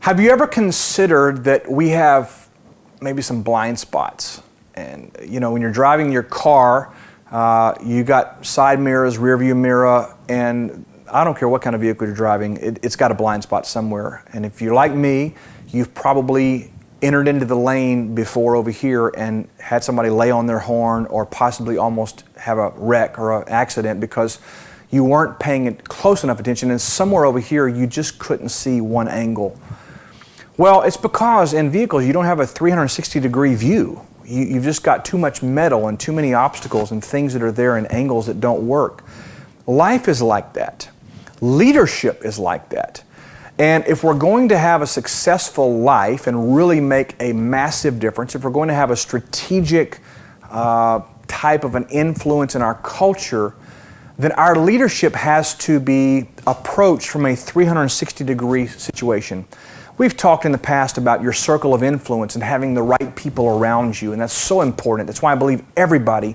Have you ever considered that we have maybe some blind spots? And when you're driving your car, you got side mirrors, rear view mirror, and I don't care what kind of vehicle you're driving, it's got a blind spot somewhere. And if you're like me, you've probably entered into the lane before over here and had somebody lay on their horn or possibly almost have a wreck or an accident because you weren't paying close enough attention, and somewhere over here you just couldn't see one angle. Well, it's because in vehicles you don't have a 360-degree view. You've just got too much metal and too many obstacles and things that are there and angles that don't work. Life is like that. Leadership is like that. And if we're going to have a successful life and really make a massive difference, if we're going to have a strategic type of an influence in our culture, then our leadership has to be approached from a 360-degree situation. We've talked in the past about your circle of influence and having the right people around you, and that's so important. That's why I believe everybody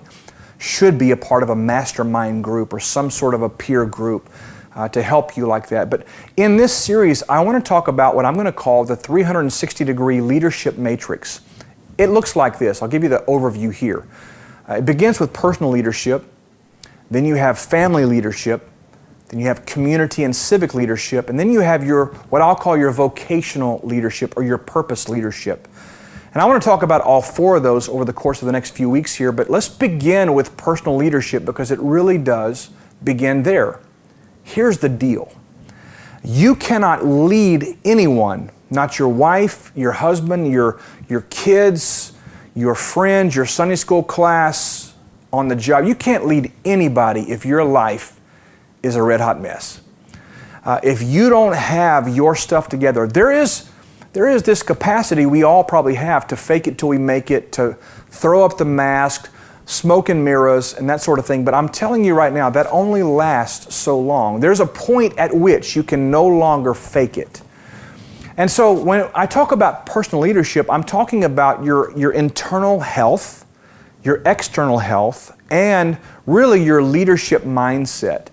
should be a part of a mastermind group or some sort of a peer group to help you like that. But in this series, I want to talk about what I'm going to call the 360-degree leadership matrix. It looks like this. I'll give you the overview here. It begins with personal leadership, then you have family leadership, then you have community and civic leadership, and then you have what I'll call your vocational leadership or your purpose leadership. And I want to talk about all four of those over the course of the next few weeks here, but let's begin with personal leadership because it really does begin there. Here's the deal. You cannot lead anyone, not your wife, your husband, your kids, your friends, your Sunday school class, on the job. You can't lead anybody if your life is a red hot mess. If you don't have your stuff together, there is this capacity we all probably have to fake it till we make it, to throw up the mask, smoke and mirrors, and that sort of thing. But I'm telling you right now, that only lasts so long. There's a point at which you can no longer fake it. And so when I talk about personal leadership, I'm talking about your internal health, your external health, and really your leadership mindset.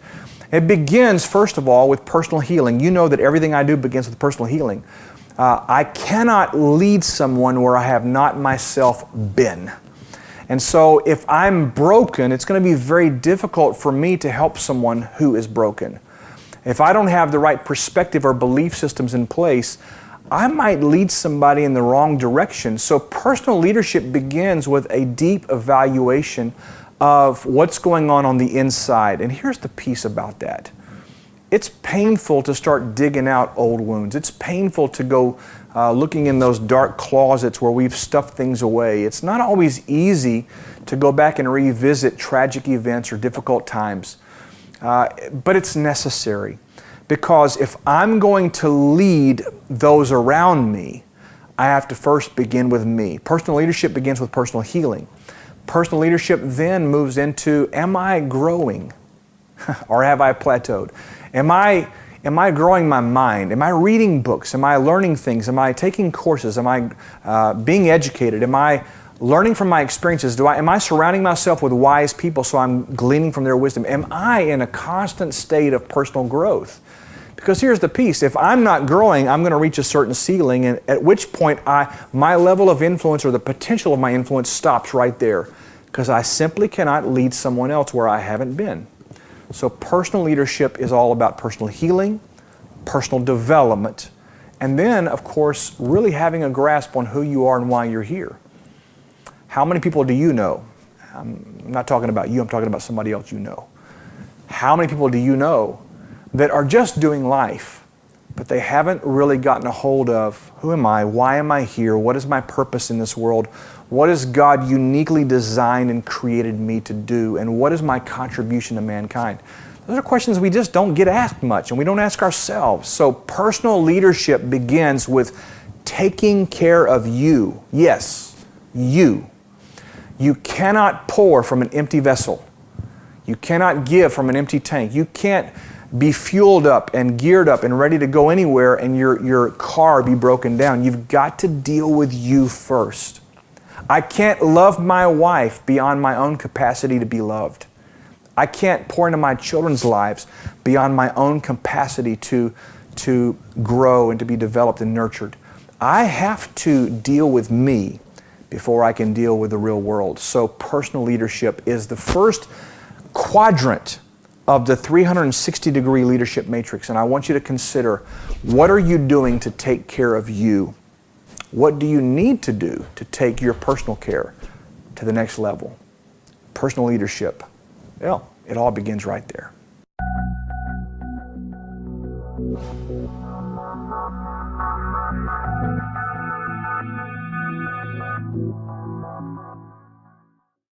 It begins, first of all, with personal healing. You know that everything I do begins with personal healing. I cannot lead someone where I have not myself been. And so if I'm broken, it's going to be very difficult for me to help someone who is broken. If I don't have the right perspective or belief systems in place, I might lead somebody in the wrong direction. So personal leadership begins with a deep evaluation of what's going on the inside. And here's the piece about that. It's painful to start digging out old wounds. It's painful to go looking in those dark closets where we've stuffed things away. It's not always easy to go back and revisit tragic events or difficult times. But it's necessary. Because if I'm going to lead those around me, I have to first begin with me. Personal leadership begins with personal healing. Personal leadership then moves into, am I growing or have I plateaued? Am I growing my mind? Am I reading books? Am I learning things? Am I taking courses? Am I being educated? Am I learning from my experiences? Am I surrounding myself with wise people so I'm gleaning from their wisdom? Am I in a constant state of personal growth? Because here's the piece, if I'm not growing, I'm going to reach a certain ceiling, and at which point my level of influence or the potential of my influence stops right there, because I simply cannot lead someone else where I haven't been. So personal leadership is all about personal healing, personal development, and then, of course, really having a grasp on who you are and why you're here. How many people do you know? I'm not talking about you, I'm talking about somebody else you know. How many people do you know that are just doing life, but they haven't really gotten a hold of who am I, why am I here, what is my purpose in this world, what has God uniquely designed and created me to do, and what is my contribution to mankind? Those are questions we just don't get asked much, and we don't ask ourselves. So personal leadership begins with taking care of you. Yes, you. You cannot pour from an empty vessel. You cannot give from an empty tank. You can't be fueled up and geared up and ready to go anywhere and your car be broken down. You've got to deal with you first. I can't love my wife beyond my own capacity to be loved. I can't pour into my children's lives beyond my own capacity to to grow and to be developed and nurtured. I have to deal with me before I can deal with the real world. So personal leadership is the first quadrant of the 360-degree leadership matrix. And I want you to consider, what are you doing to take care of you? What do you need to do to take your personal care to the next level? Personal leadership. Well, it all begins right there.